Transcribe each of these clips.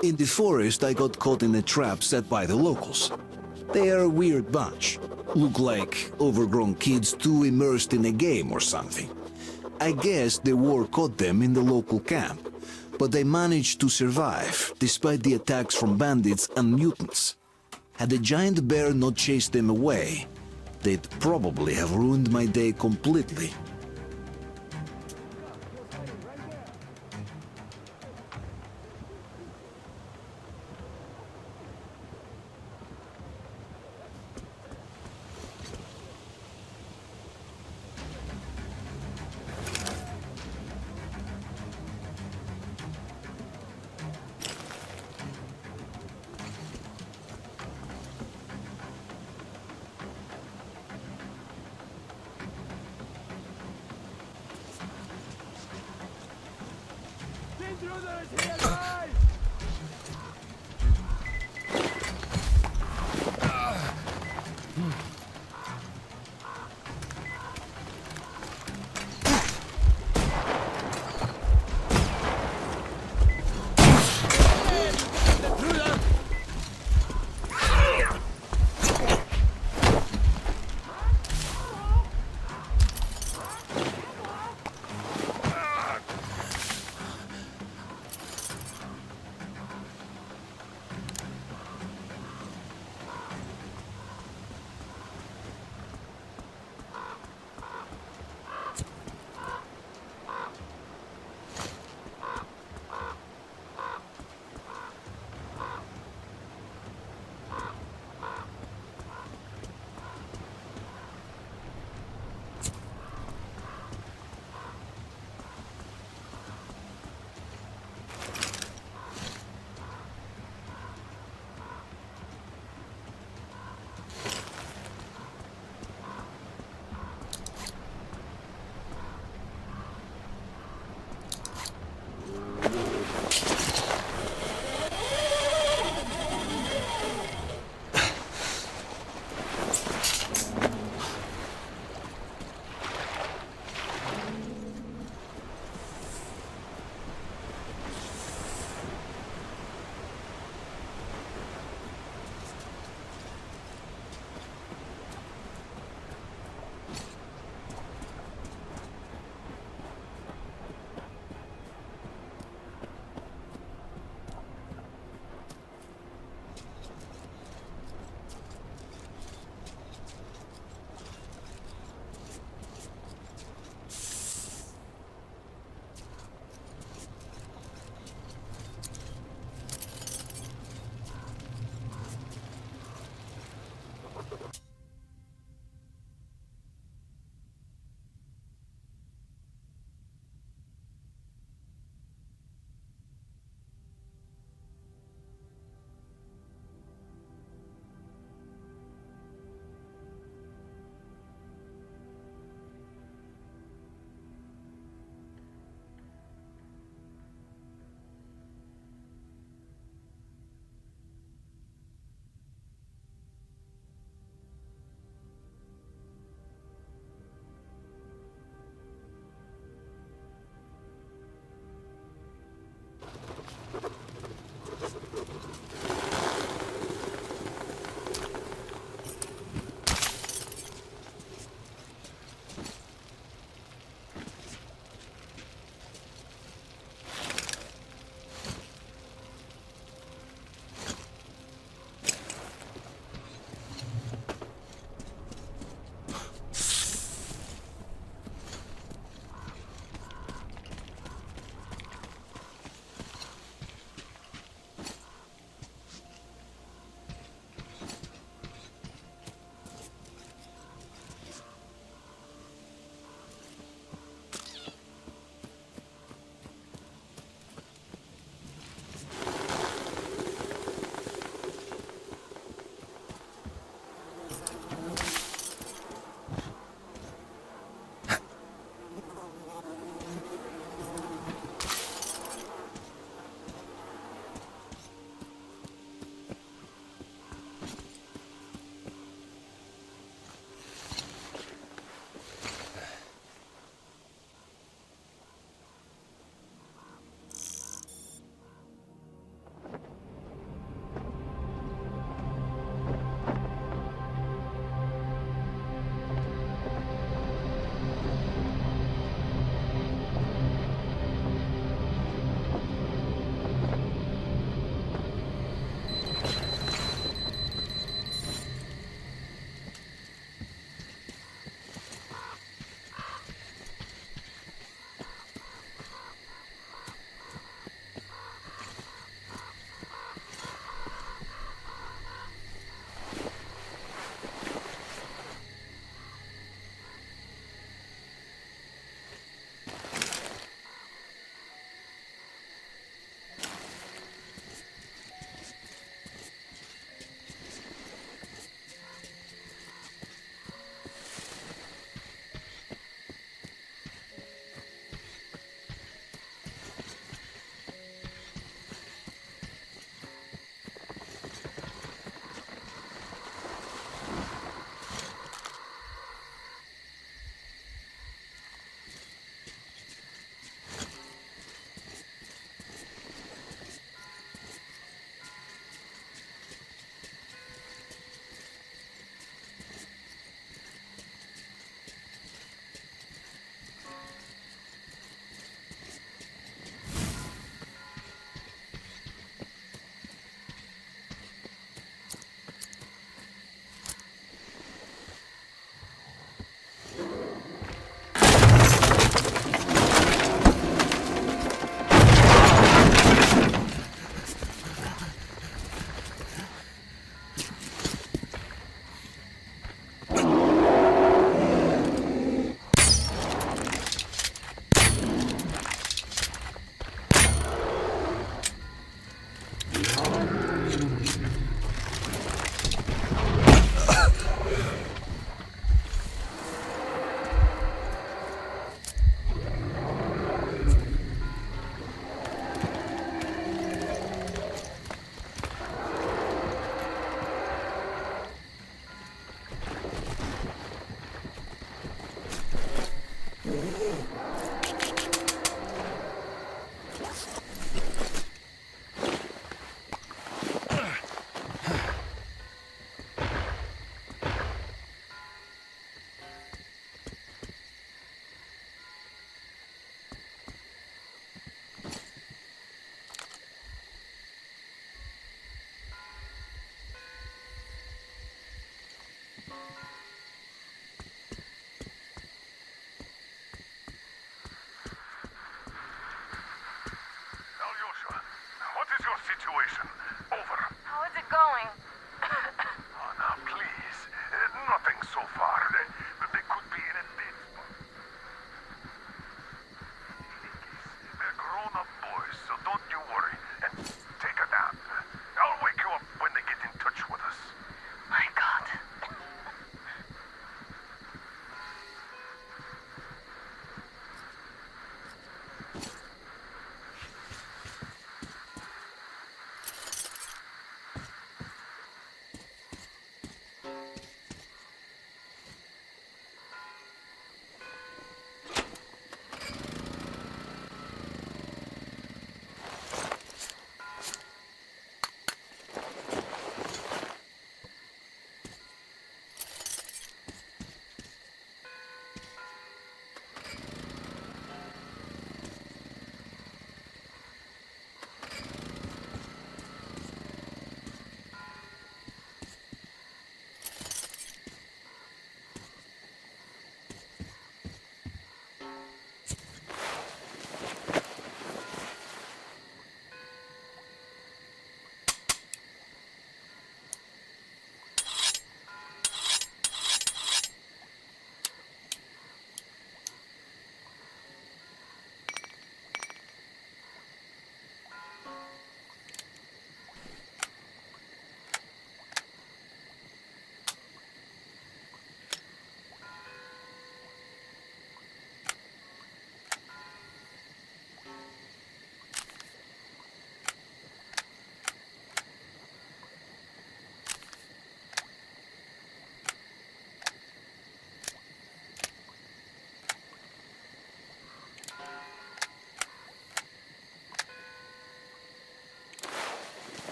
In the forest, I got caught in a trap set by the locals. They are a weird bunch. Look like overgrown kids too immersed in a game or something. I guess the war caught them in the local camp, but they managed to survive despite the attacks from bandits and mutants. Had the giant bear not chased them away, they'd probably have ruined my day completely.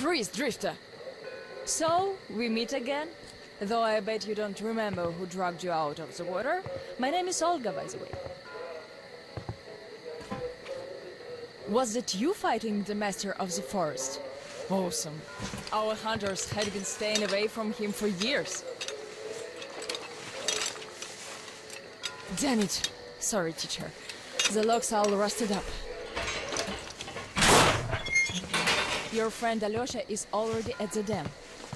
Freeze, Drifter! So, we meet again? Though I bet you don't remember who dragged you out of the water. My name is Olga, by the way. Was it you fighting the Master of the Forest? Awesome. Our hunters had been staying away from him for years. Damn it. Sorry, teacher. The logs all rusted up. Your friend Alyosha is already at the dam.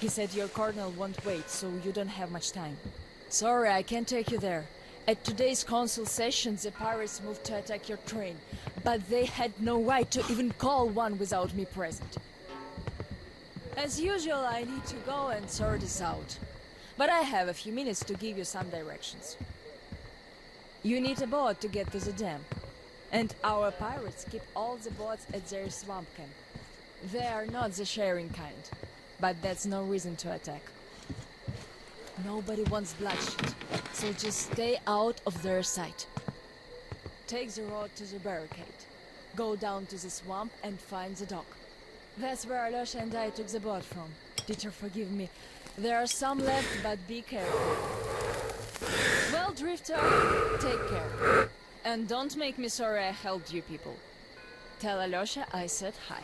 He said your colonel won't wait, so you don't have much time. Sorry, I can't take you there. At today's council session, the pirates moved to attack your train, but they had no right to even call one without me present. As usual, I need to go and sort this out. But I have a few minutes to give you some directions. You need a boat to get to the dam. And our pirates keep all the boats at their swamp camp. They are not the sharing kind, but that's no reason to attack. Nobody wants bloodshed, so just stay out of their sight. Take the road to the barricade. Go down to the swamp and find the dock. That's where Alyosha and I took the boat from. Teacher, forgive me. There are some left, but be careful. Well, Drifter, take care. And don't make me sorry I helped you people. Tell Alyosha I said hi.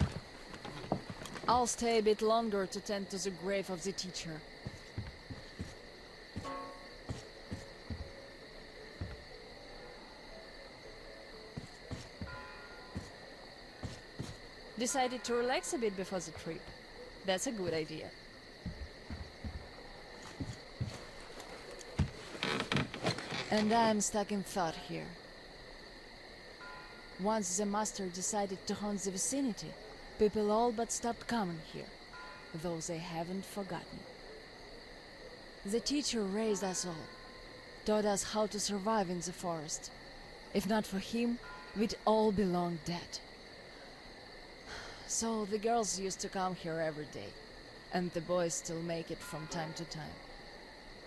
I'll stay a bit longer to tend to the grave of the teacher. Decided to relax a bit before the trip. That's a good idea. And I'm stuck in thought here. Once the master decided to haunt the vicinity, people all but stopped coming here, though they haven't forgotten. The teacher raised us all, taught us how to survive in the forest. If not for him, we'd all be long dead. So the girls used to come here every day, and the boys still make it from time to time.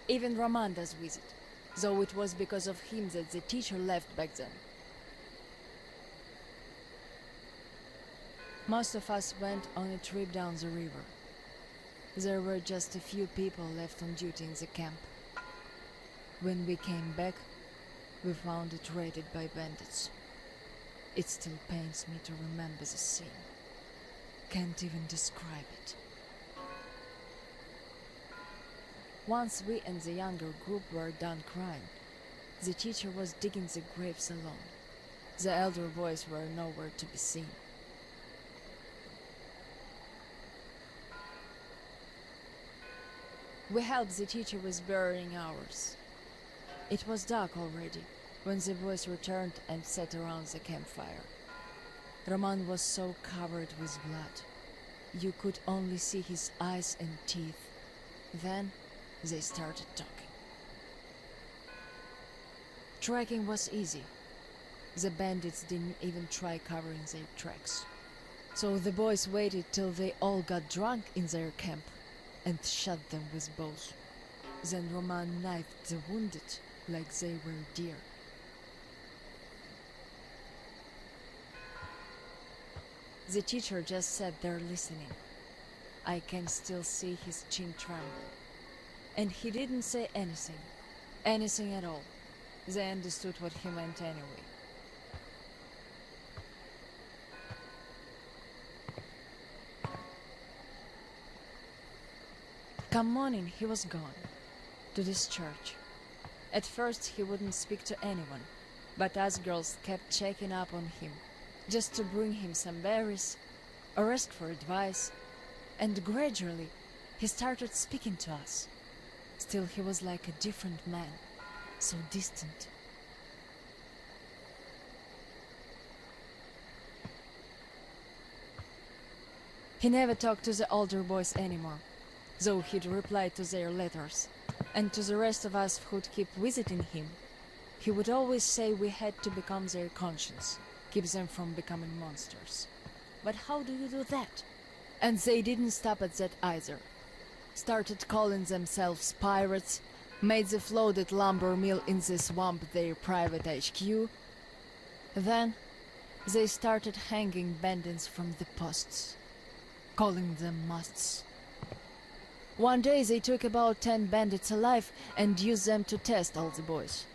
Even Roman does visit, though it was because of him that the teacher left back then. Most of us went on a trip down the river. There were just a few people left on duty in the camp. When we came back, we found it raided by bandits. It still pains me to remember the scene. Can't even describe it. Once we and the younger group were done crying, the teacher was digging the graves alone. The elder boys were nowhere to be seen. We helped the teacher with burying ours. It was dark already when the boys returned and sat around the campfire. Roman was so covered with blood. You could only see his eyes and teeth. Then they started talking. Tracking was easy. The bandits didn't even try covering their tracks. So the boys waited till they all got drunk in their camp and shot them with bows. Then Roman knifed the wounded like they were deer. The teacher just sat there listening. I can still see his chin tremble. And he didn't say anything. Anything at all. They understood what he meant anyway. Come morning, he was gone. To this church. At first he wouldn't speak to anyone, but us girls kept checking up on him, just to bring him some berries, or ask for advice, and gradually he started speaking to us. Still he was like a different man, so distant. He never talked to the older boys anymore, though he'd reply to their letters, and to the rest of us who'd keep visiting him, he would always say we had to become their conscience, keep them from becoming monsters. But how do you do that? And they didn't stop at that either. Started calling themselves pirates, made the floated lumber mill in the swamp their private HQ. Then they started hanging bandits from the posts. calling them musts. One day they took about 10 bandits alive and used them to test all the boys.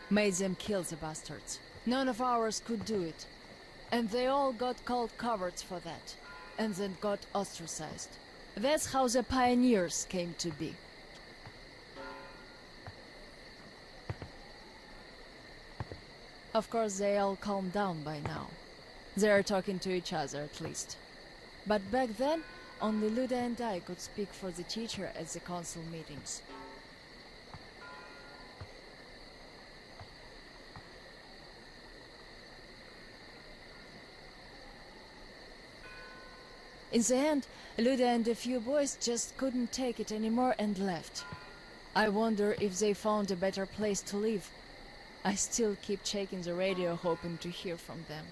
Made them kill the bastards. None of ours could do it. And they all got called cowards for that. And then got ostracized. That's how the pioneers came to be. Of course, they all calmed down by now. They are talking to each other, at least. But back then, only Luda and I could speak for the teacher at the council meetings. In the end, Luda and a few boys just couldn't take it anymore and left. I wonder if they found a better place to live. I still keep checking the radio hoping to hear from them.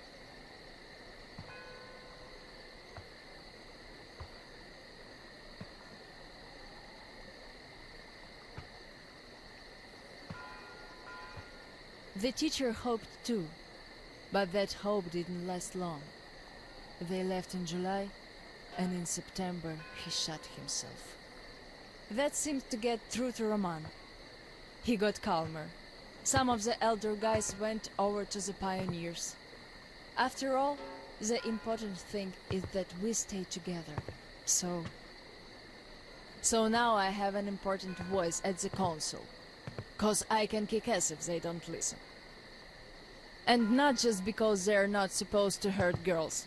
The teacher hoped too, but that hope didn't last long. They left in July, and in September he shot himself. That seemed to get through to Roman. He got calmer. Some of the elder guys went over to the pioneers. After all, the important thing is that we stay together. So now I have an important voice at the council. 'Cause I can kick ass if they don't listen. And not just because they're not supposed to hurt girls.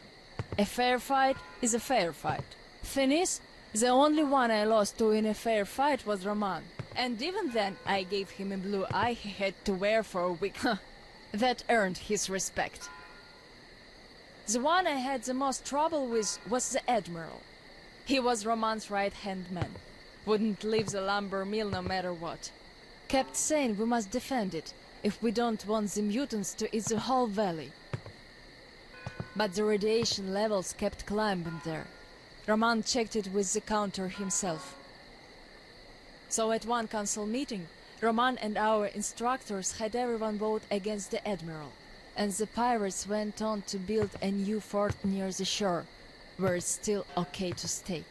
A fair fight is a fair fight. Thing is, the only one I lost to in a fair fight was Roman. And even then, I gave him a blue eye he had to wear for a week. That earned his respect. The one I had the most trouble with was the Admiral. He was Roman's right-hand man. Wouldn't leave the lumber mill no matter what. Kept saying we must defend it, if we don't want the mutants to eat the whole valley. But the radiation levels kept climbing there. Roman checked it with the counter himself. So at one council meeting, Roman and our instructors had everyone vote against the Admiral, and the pirates went on to build a new fort near the shore, where it's still okay to stay.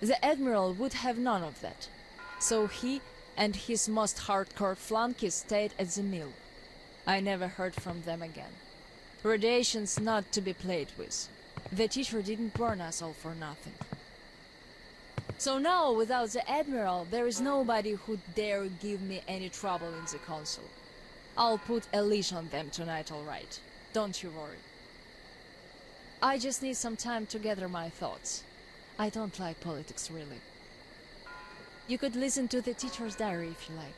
The Admiral would have none of that, so he and his most hardcore flunkies stayed at the mill. I never heard from them again. Radiation's not to be played with. The teacher didn't warn us all for nothing. So now, without the Admiral, there is nobody who'd dare give me any trouble in the council. I'll put a leash on them tonight, all right. Don't you worry. I just need some time to gather my thoughts. I don't like politics, really. You could listen to the teacher's diary if you like.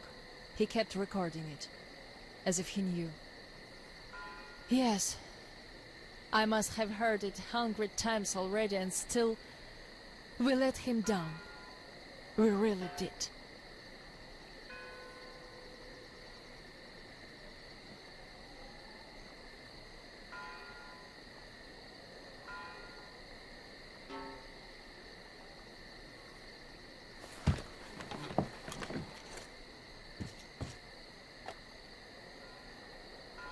He kept recording it, as if he knew. Yes, I must have heard it 100 times already, and still, we let him down. We really did.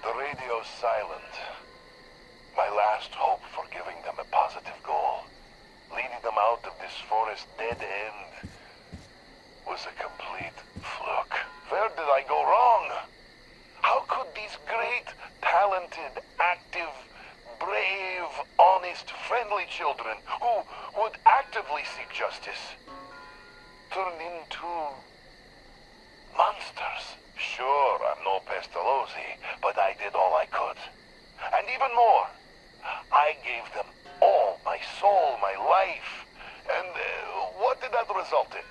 The radio's silent. My last hope for giving them a positive goal, leading them out of this forest dead end, was a complete fluke. Where did I go wrong? How could these great, talented, active, brave, honest, friendly children who would actively seek justice turn into monsters? Sure, I'm no Pestalozzi, but I did all I could. And even more, I gave them all my soul, my life. And what did that result in?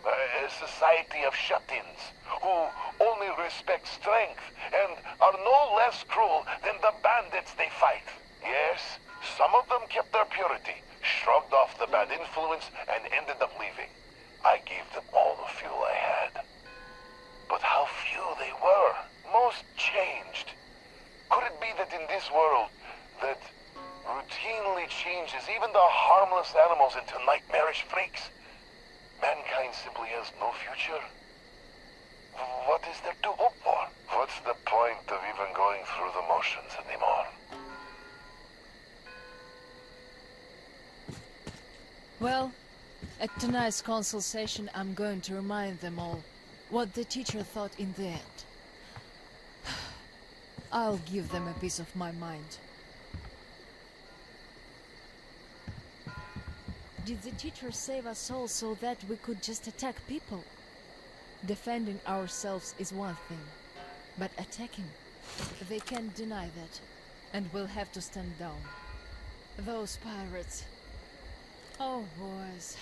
A society of shut-ins who only respect strength and are no less cruel than the bandits they fight. Yes, some of them kept their purity, shrugged off the bad influence, and ended up leaving. I gave them all the fuel I had. But how few they were. Most changed. Could it be that in this world that routinely changes even the harmless animals into nightmarish freaks, mankind simply has no future? What is there to hope for? What's the point of even going through the motions anymore? Well, at tonight's council session, I'm going to remind them all what the teacher thought in the end. I'll give them a piece of my mind. Did the teacher save us all so that we could just attack people? Defending ourselves is one thing, but attacking, they can't deny that, and we'll have to stand down. Those pirates. Oh, boys.